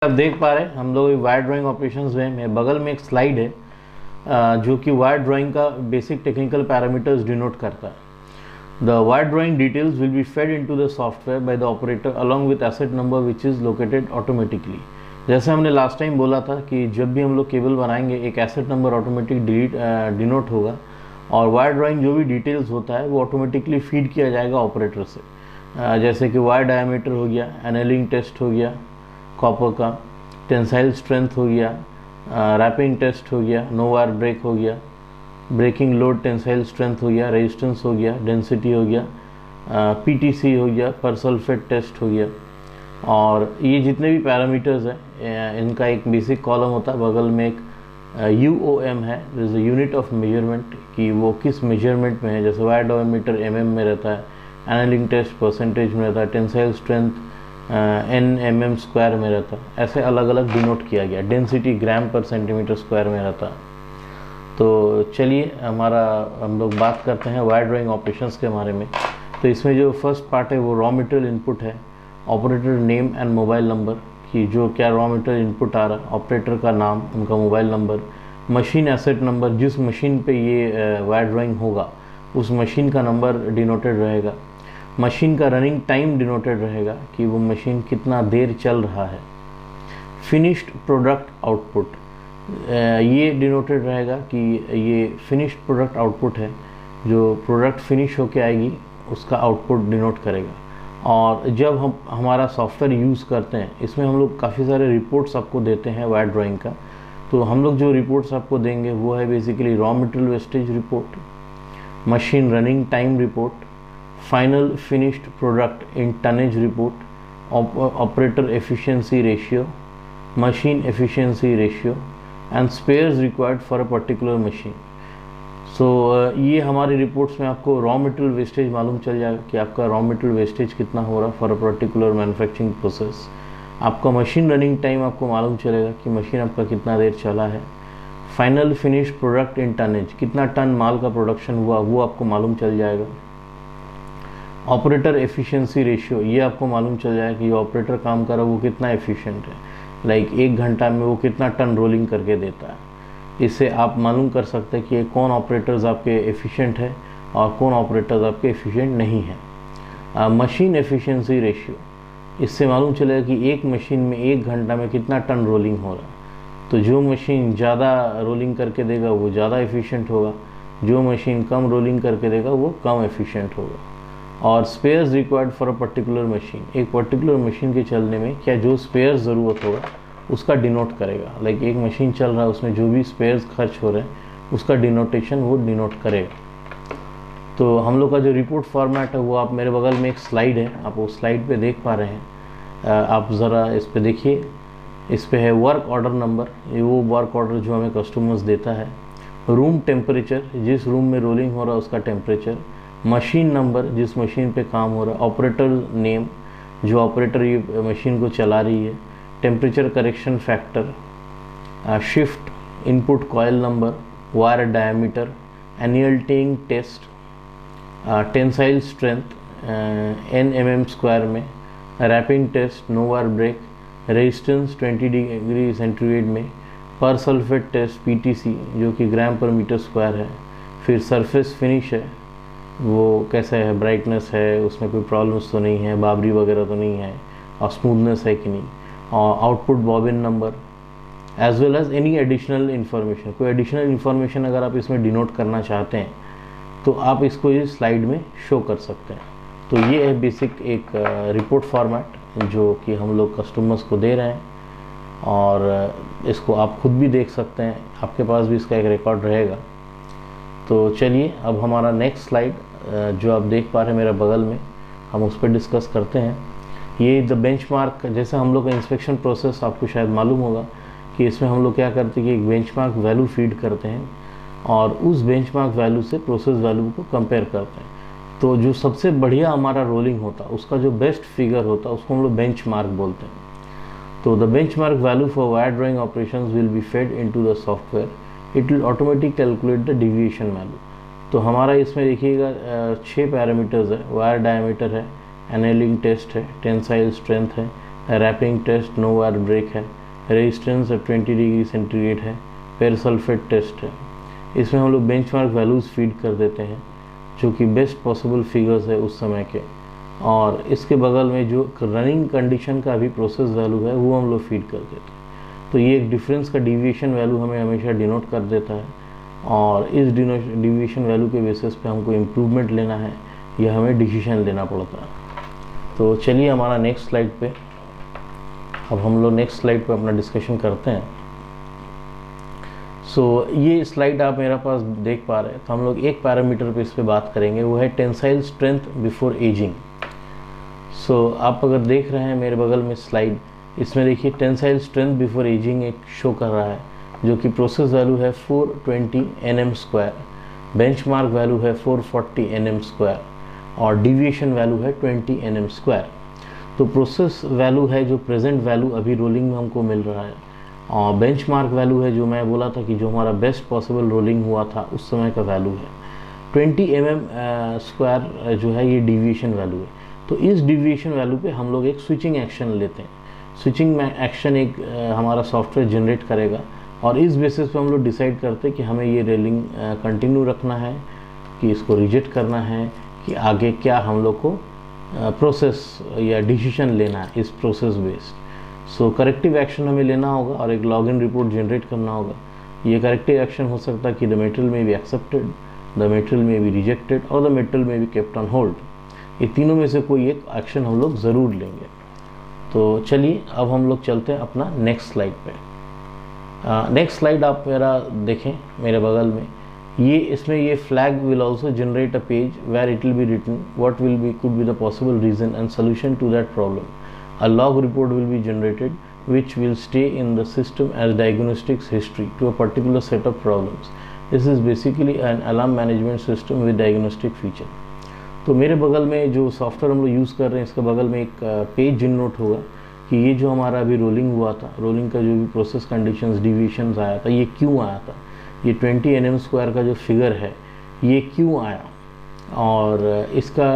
आप देख पा रहे हैं हम लोग वायर ड्राइंग ऑपरेशंस में मेरे बगल में एक स्लाइड है जो कि वायर ड्राइंग का बेसिक टेक्निकल पैरामीटर्स डिनोट करता है। The wire drawing details will be fed into the software by the operator along with asset number which is located automatically. जैसे हमने लास्ट टाइम बोला था कि जब भी हम लोग केबल बनाएंगे एक एसेट नंबर ऑटोमेटिक डिनोट होगा और वायर ड्राइंग जो भी डिटेल्स होता है वो ऑटोमेटिकली फीड किया जाएगा ऑपरेटर से। जैसे कि वायर डायमीटर हो गया, एनेलिंग टेस्ट हो गया कॉपर का, टेंसाइल स्ट्रेंथ हो गया, रैपिंग टेस्ट हो गया, नो वायर ब्रेक हो गया, ब्रेकिंग लोड टेंसाइल स्ट्रेंथ हो गया, रेजिस्टेंस हो गया, डेंसिटी हो गया, पीटीसी हो गया, परसल्फेट टेस्ट हो गया। और ये जितने भी पैरामीटर्स हैं इनका एक बेसिक कॉलम होता है, बगल में एक UOM है, जैसे यूनिट ऑफ मेजरमेंट कि वो किस मेजरमेंट में है। जैसे वायर डायमीटर mm में रहता है, एनालिंग टेस्ट परसेंटेज में रहता है, टेंसाइल स्ट्रेंथ Nmm स्क्वायर में रहता है। ऐसे अलग अलग डिनोट किया गया। डेंसिटी ग्राम पर सेंटीमीटर स्क्वायर में रहता है। तो चलिए हम लोग बात करते हैं वायर ड्राइंग ऑपरेशंस के बारे में। तो इसमें जो फर्स्ट पार्ट है वो रॉ मटेरियल इनपुट है, operator name and mobile number कि जो क्या रॉ मटेरियल इनपुट आ रहा है, ऑपरेटर का नाम, उनका mobile number, machine asset number, जिस मशीन पे ये वायर ड्राइंग होगा उस मशीन का नंबर डिनोटेड रहेगा, मशीन का रनिंग टाइम डिनोटेड रहेगा कि वो मशीन कितना देर चल रहा है, फिनिश्ड प्रोडक्ट आउटपुट ये डिनोटेड रहेगा कि ये फिनिश्ड प्रोडक्ट आउटपुट है, जो प्रोडक्ट फिनिश होके आएगी उसका आउटपुट डिनोट करेगा। और जब हम हमारा सॉफ्टवेयर यूज़ करते हैं इसमें हम लोग काफ़ी सारे रिपोर्ट्स आपको देते हैं वायर ड्राइंग का। तो हम लोग जो रिपोर्ट्स आपको देंगे वो है basically raw material wastage report, machine running time report, final finished product in tonnage report, operator efficiency ratio, machine efficiency ratio and spares required for a particular machine. So ये हमारी रिपोर्ट्स में आपको raw material wastage मालूम चल जाएगा कि आपका raw material wastage कितना हो रहा for a particular manufacturing process. आपका मशीन रनिंग टाइम आपको मालूम चलेगा कि मशीन आपका कितना देर चला है। Final finished product in tonnage, कितना टन माल का प्रोडक्शन हुआ वो आपको मालूम चल जाएगा। ऑपरेटर एफिशिएंसी रेशियो, ये आपको मालूम चल जाएगा कि ऑपरेटर काम कर रहा है वो कितना एफिशिएंट है, लाइक 1 घंटा में वो कितना टन रोलिंग करके देता है। इससे आप मालूम कर सकते हैं कि कौन ऑपरेटर्स आपके एफिशिएंट है और कौन ऑपरेटर्स आपके एफिशिएंट नहीं है। मशीन एफिशिएंसी रेशियो, इससे मालूम चलेगा कि एक मशीन में 1 घंटा में कितना टन रोलिंग हो रहा है। तो जो मशीन ज़्यादा रोलिंग करके देगा वो ज़्यादा एफिशिएंट होगा, जो मशीन कम रोलिंग करके देगा वो कम एफिशिएंट होगा। और spares required for a particular machine, एक पर्टिकुलर मशीन के चलने में क्या जो स्पेयर्स ज़रूरत होगा उसका डिनोट करेगा। लाइक एक मशीन चल रहा है उसमें जो भी स्पेयर्स खर्च हो रहे हैं उसका डिनोटेशन वो डिनोट करेगा। तो हम लोग का जो रिपोर्ट फॉर्मेट है वो आप मेरे बगल में एक स्लाइड है, आप वो स्लाइड पे देख पा रहे हैं। आप ज़रा इस पे देखिए, इस पे है वर्क ऑर्डर नंबर, ये वो वर्क ऑर्डर जो हमें कस्टमर्स देता है। रूम टेम्परेचर, जिस रूम में रोलिंग हो रहा है उसका टेम्परेचर। मशीन नंबर, जिस मशीन पे काम हो रहा है। ऑपरेटर नेम, जो ऑपरेटर ये मशीन को चला रही है। Temperature correction factor, shift, input coil number, wire diameter, annealing test, tensile strength Nmm square में, wrapping test, no wire break, resistance 20 degree centigrade में, पर सल्फेट टेस्ट PTC जो कि ग्राम पर मीटर स्क्वायर है। फिर सरफेस फिनिश है, वो कैसा है, ब्राइटनेस है, उसमें कोई प्रॉब्लम्स तो नहीं है, बाबरी वगैरह तो नहीं है, और स्मूथनेस है कि नहीं, और output bobbin number as well as any additional information. कोई एडिशनल इन्फॉर्मेशन अगर आप इसमें डिनोट करना चाहते हैं तो आप इसको इस स्लाइड में शो कर सकते हैं। तो ये है बेसिक एक रिपोर्ट फॉर्मेट जो कि हम लोग कस्टमर्स को दे रहे हैं, और इसको आप खुद भी देख सकते हैं, आपके पास भी इसका एक रिकॉर्ड रहेगा। तो चलिए अब हमारा नेक्स्ट स्लाइड जो आप देख पा रहे हैं मेरे बगल में, हम उस पर डिस्कस करते हैं। ये द बेंचमार्क, जैसे हम लोग का इंस्पेक्शन प्रोसेस आपको शायद मालूम होगा कि इसमें हम लोग क्या करते हैं कि एक बेंचमार्क वैल्यू फीड करते हैं और उस बेंचमार्क वैल्यू से प्रोसेस वैल्यू को कंपेयर करते हैं। तो जो सबसे बढ़िया हमारा रोलिंग होता है उसका जो बेस्ट फिगर होता है उसको हम लोग बेंचमार्क बोलते हैं। तो the benchmark value for wire drawing operations will be fed into the software, it will automatic calculate the deviation value. तो हमारा इसमें देखिएगा 6 पैरामीटर्स है, वायर डायमीटर है, एनेलिंग टेस्ट है, टेंसाइल स्ट्रेंथ है, wrapping test, no wire break है, resistance 20 degree centigrade है, पेरसल्फेट टेस्ट है। इसमें हम लोग बेंचमार्क वैल्यूज़ फीड कर देते हैं जो कि बेस्ट पॉसिबल फिगर्स है उस समय के, और इसके बगल में जो रनिंग कंडीशन का अभी प्रोसेस वैल्यू है वो हम लोग फीड कर देते हैं। तो ये एक डिफरेंस का डिविएशन वैल्यू हमें हमेशा डिनोट कर देता है, और इस डिविएशन वैल्यू के बेसिस पे हमको इम्प्रूवमेंट लेना है या हमें डिसीजन लेना पड़ता है। तो चलिए हमारा नेक्स्ट स्लाइड पे, अब हम लोग नेक्स्ट स्लाइड पे अपना डिस्कशन करते हैं। ये स्लाइड आप मेरे पास देख पा रहे हैं, तो हम लोग एक पैरामीटर पे इस पे बात करेंगे, वो है टेंसाइल स्ट्रेंथ बिफोर एजिंग। आप अगर देख रहे हैं मेरे बगल में स्लाइड, इसमें देखिए टेंसाइल स्ट्रेंथ बिफोर एजिंग एक शो कर रहा है, जो कि प्रोसेस वैल्यू है 420 Nm², बेंचमार्क वैल्यू है 440 Nm², और डिविएशन वैल्यू है 20 Nm²। तो प्रोसेस वैल्यू है जो प्रेजेंट वैल्यू अभी रोलिंग में हमको मिल रहा है, और बेंचमार्क वैल्यू है जो मैं बोला था कि जो हमारा बेस्ट पॉसिबल रोलिंग हुआ था उस समय का वैल्यू है। 20 mm² जो है ये डिविएशन वैल्यू है। तो इस डिविएशन वैल्यू पे हम लोग एक स्विचिंग एक्शन लेते हैं। स्विचिंग एक्शन एक हमारा सॉफ्टवेयर जनरेट करेगा, और इस बेसिस पे हम लोग डिसाइड करते हैं कि हमें ये रेलिंग कंटिन्यू रखना है, कि इसको रिजेक्ट करना है, कि आगे क्या हम लोग को प्रोसेस या डिसीजन लेना है इस प्रोसेस बेस्ड। करेक्टिव एक्शन हमें लेना होगा और एक लॉगिन रिपोर्ट जनरेट करना होगा। ये करेक्टिव एक्शन हो सकता है कि द मटेरियल में बी एक्सेप्टेड, द मटेरियल में बी रिजेक्टेड, और द मटेरियल में बी केप्ट ऑन होल्ड। ये तीनों में से कोई एक एक्शन हम लोग ज़रूर लेंगे। तो चलिए अब हम लोग चलते हैं अपना नेक्स्ट स्लाइड पे। नेक्स्ट स्लाइड आप मेरा देखें मेरे बगल में, इसमें ये flag will also generate a page where it will be written what will be could be the possible reason and solution to that problem. A log report will be generated which will stay in the system as diagnostics history to a particular set of problems. This is basically an alarm management system with diagnostic feature. तो मेरे बगल में जो software हम लोग use कर रहे हैं, इसके बगल में एक पेज जनरेट होगा कि ये जो हमारा अभी रोलिंग हुआ था, रोलिंग का जो भी प्रोसेस कंडीशंस डिविएशंस आया था, ये क्यों आया था, ये 20 Nm² का जो फिगर है ये क्यों आया, और इसका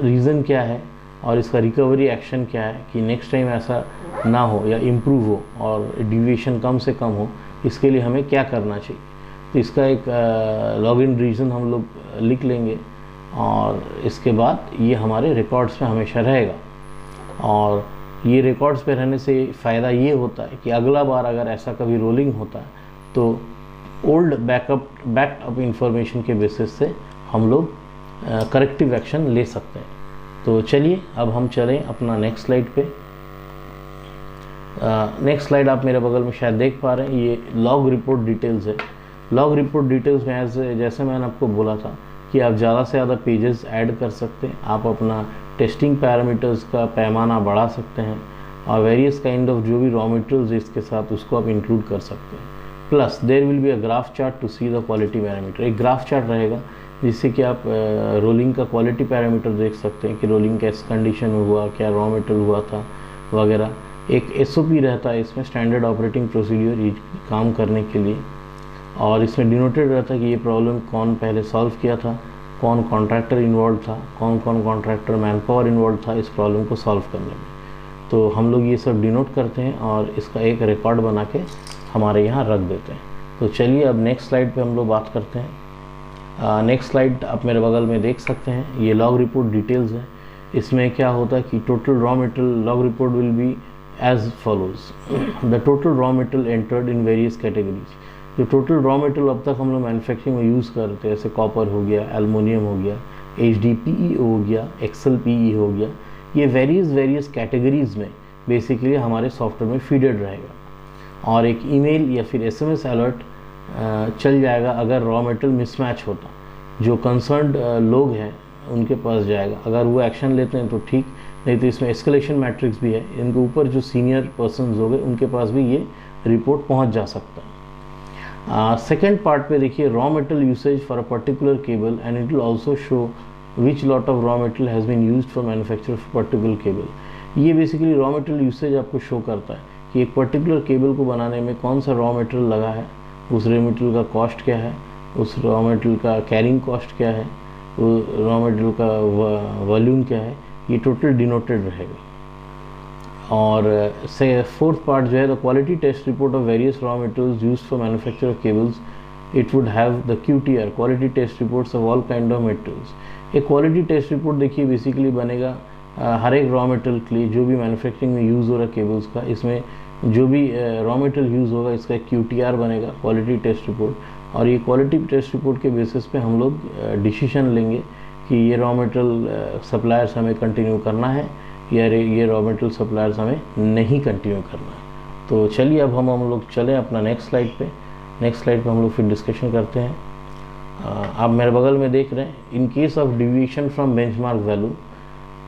रीज़न क्या है, और इसका रिकवरी एक्शन क्या है कि नेक्स्ट टाइम ऐसा ना हो या इम्प्रूव हो और डिविएशन कम से कम हो, इसके लिए हमें क्या करना चाहिए। तो इसका एक लॉगिन रीज़न हम लोग लिख लेंगे, और इसके बाद ये हमारे रिकॉर्ड्स में हमेशा रहेगा। और ये रिकॉर्ड्स पे रहने से फ़ायदा ये होता है कि अगला बार अगर ऐसा कभी रोलिंग होता है तो ओल्ड बैकअप इंफॉर्मेशन के बेसिस से हम लोग करेक्टिव एक्शन ले सकते हैं। तो चलिए अब हम चलें अपना नेक्स्ट स्लाइड पे। नेक्स्ट स्लाइड आप मेरे बगल में शायद देख पा रहे हैं, ये लॉग रिपोर्ट डिटेल्स है। लॉग रिपोर्ट डिटेल्स में जैसे मैंने आपको बोला था कि आप ज़्यादा से ज़्यादा पेजेस ऐड कर सकते हैं, आप अपना टेस्टिंग पैरामीटर्स का पैमाना बढ़ा सकते हैं, और वेरियस काइंड ऑफ जो भी रॉ मटेरियल्स इसके साथ उसको आप इंक्लूड कर सकते हैं। Plus there will be a graph chart to see the quality parameter. एक ग्राफ चार्ट रहेगा जिससे कि आप रोलिंग का क्वालिटी पैरामीटर देख सकते हैं कि रोलिंग कैस कंडीशन में हुआ, क्या रॉ मटेरियल हुआ था वगैरह। एक SOP रहता है इसमें, स्टैंडर्ड ऑपरेटिंग प्रोसीड्यूर, ये काम करने के लिए, और इसमें डिनोटेड रहता है कि ये प्रॉब्लम कौन पहले सॉल्व किया था, कौन कॉन्ट्रैक्टर इन्वॉल्व था, कौन कौन कॉन्ट्रैक्टर मैन पावर इन्वॉल्व था इस प्रॉब्लम को सॉल्व करने में। तो हम लोग ये सब डिनोट करते हैं और इसका एक रिकॉर्ड बना के हमारे यहाँ रख देते हैं। तो चलिए अब नेक्स्ट स्लाइड पे हम लोग बात करते हैं। नेक्स्ट स्लाइड आप मेरे बगल में देख सकते हैं, ये लॉग रिपोर्ट डिटेल्स है। इसमें क्या होता है कि total raw material log report will be as follows. The total raw material entered in various categories. जो टोटल रॉ मटेरियल अब तक हम लोग मैन्युफैक्चरिंग में यूज़ करते हैं, जैसे कॉपर हो गया, एल्युमिनियम हो गया, HDPE हो गया, XLPE हो गया, ये वेरियस कैटेगरीज़ में बेसिकली हमारे सॉफ्टवेयर में फीडेड रहेगा, और एक ईमेल या फिर SMS अलर्ट चल जाएगा अगर रॉ मटेरियल मिसमैच होता। जो कंसर्न्ड लोग हैं उनके पास जाएगा, अगर वो एक्शन लेते हैं तो ठीक, नहीं तो इसमें एस्केलेशन मैट्रिक्स भी है, इनके ऊपर जो सीनियर पर्सन्स हो गए उनके पास भी ये रिपोर्ट पहुंच जा सकता है। सेकेंड पार्ट पे देखिए, raw material usage for a particular cable and it will also show which lot of raw material has been used for manufacture of particular cable. ये बेसिकली रॉ मटेरियल यूसेज आपको show करता है कि एक particular cable को बनाने में कौन सा रॉ मटेरियल लगा है, उस रॉ मटेरियल का कॉस्ट क्या है, उस रॉ मटेरियल का कैरिंग कॉस्ट क्या है, रॉ मटेरियल का वॉल्यूम क्या है, ये टोटल डिनोटेड रहेगा। और से फोर्थ पार्ट जो है, the quality test report of various raw materials used for manufacture of cables, it would have the QTR, quality test reports of all kind of materials. एक quality test report देखिए basically बनेगा हर एक raw material के लिए जो भी manufacturing में यूज़ हो रहा है केबल्स का, इसमें जो भी रॉ मटेरियल यूज़ होगा इसका QTR बनेगा, क्वालिटी टेस्ट रिपोर्ट। और ये क्वालिटी टेस्ट रिपोर्ट के बेसिस पे हम लोग डिसीजन लेंगे कि ये रॉ मटेरियल सप्लायर्स हमें कंटिन्यू करना है या ये रॉ मटेरियल सप्लायर्स हमें नहीं कंटिन्यू करना है। तो चलिए अब हम लोग चलें अपना नेक्स्ट स्लाइड पे। नेक्स्ट स्लाइड पे हम लोग फिर डिस्कशन करते हैं। आप मेरे बगल में देख रहे हैं, in case of deviation from benchmark value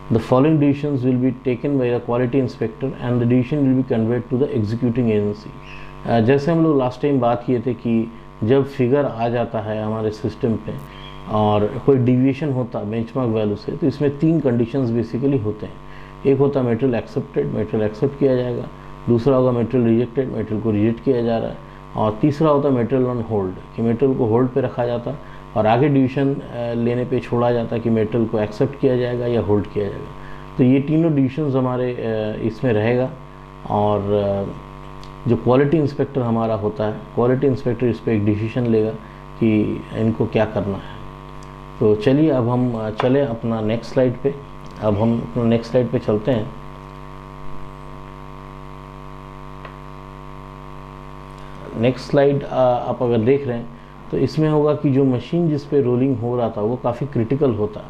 the following decisions will be taken by the quality inspector and the decision will be conveyed to the executing agency। जैसे हम लोग लास्ट टाइम बात किए थे कि जब फिगर आ जाता है हमारे सिस्टम पे और कोई डिविएशन होता है बेंचमार्क वैल्यू से, तो इसमें 3 कंडीशंस बेसिकली होते हैं। एक होता है मटेरियल एक्सेप्टेड, मटेरियल एक्सेप्ट किया जाएगा। दूसरा होगा मटेरियल रिजेक्टेड, मटेरियल को रिजेक्ट किया जा रहा है। और तीसरा होता है मटेरियल ऑन होल्ड, कि मटेरियल को होल्ड पे रखा जाता है और आगे डिसीजन लेने पे छोड़ा जाता है कि मटेरियल को एक्सेप्ट किया जाएगा या होल्ड किया जाएगा। तो ये तीनों डिसीजंस हमारे इसमें रहेगा। और जो क्वालिटी इंस्पेक्टर हमारा होता है, क्वालिटी इंस्पेक्टर इस पर एक डिसीजन लेगा कि इनको क्या करना है। तो चलिए अब हम चले अपना नेक्स्ट स्लाइड पे। अब हम अपना नेक्स्ट स्लाइड पे चलते हैं। नेक्स्ट स्लाइड आप अगर देख रहे हैं तो इसमें होगा कि जो मशीन जिस पे रोलिंग हो रहा था वो काफ़ी क्रिटिकल होता।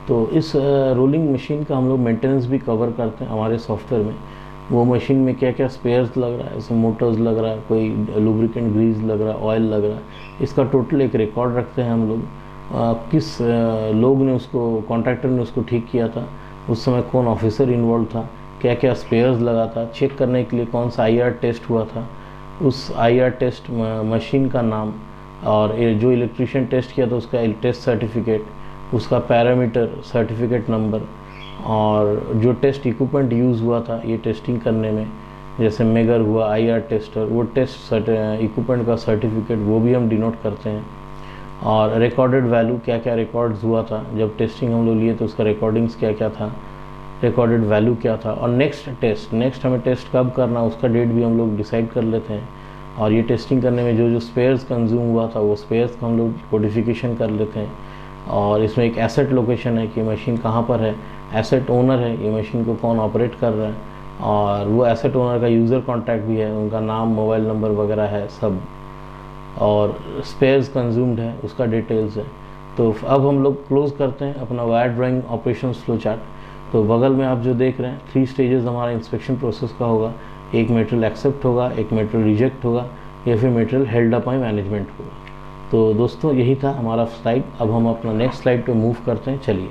तो इस रोलिंग मशीन का हम लोग मेंटेनेंस भी कवर करते हैं हमारे सॉफ्टवेयर में। वो मशीन में क्या क्या स्पेयर्स लग रहा है, जैसे मोटर्स लग रहा है, कोई लुब्रिकेंट ग्रीस लग रहा है, ऑयल लग रहा है, इसका टोटल एक रिकॉर्ड रखते हैं हम लोग। किस लोग ने उसको, कॉन्ट्रैक्टर ने उसको ठीक किया था, उस समय कौन ऑफिसर इन्वॉल्व था, क्या क्या स्पेयर्स लगा था, चेक करने के लिए कौन सा IR टेस्ट हुआ था, उस IR टेस्ट मशीन का नाम, और जो इलेक्ट्रीशियन टेस्ट किया था उसका टेस्ट सर्टिफिकेट, उसका पैरामीटर सर्टिफिकेट नंबर, और जो टेस्ट इक्विपमेंट यूज़ हुआ था ये टेस्टिंग करने में, जैसे मेगर हुआ, IR टेस्टर, वो टेस्ट इक्विपमेंट का सर्टिफिकेट वो भी हम डिनोट करते हैं। और रिकॉर्डेड वैल्यू, क्या क्या रिकॉर्ड्स हुआ था जब टेस्टिंग हम लोग लिए तो उसका रिकॉर्डिंग्स क्या क्या था, रिकॉर्डेड वैल्यू क्या था। और नेक्स्ट टेस्ट, नेक्स्ट हमें टेस्ट कब करना उसका डेट भी हम लोग डिसाइड कर लेते हैं। और ये टेस्टिंग करने में जो जो स्पेयर्स कंज्यूम हुआ था वो स्पेयर्स का हम लोग कोडिफिकेशन कर लेते हैं। और इसमें एक एसेट लोकेशन है कि मशीन कहाँ पर है, एसेट ओनर है, ये मशीन को कौन ऑपरेट कर रहा है, और वो एसेट ओनर का यूज़र कॉन्टैक्ट भी है, उनका नाम, मोबाइल नंबर वगैरह है सब, और स्पेयर्स कंज्यूम्ड है उसका डिटेल्स है। तो अब हम लोग क्लोज करते हैं अपना wire drawing operation flow chart. तो बगल में आप जो देख रहे हैं 3 स्टेजेस हमारा इंस्पेक्शन प्रोसेस का होगा। एक मटेरियल एक्सेप्ट होगा, एक मटेरियल रिजेक्ट होगा, या फिर material held up by management होगा। तो दोस्तों यही था हमारा स्लाइड। अब हम अपना नेक्स्ट स्लाइड पे मूव करते हैं, चलिए।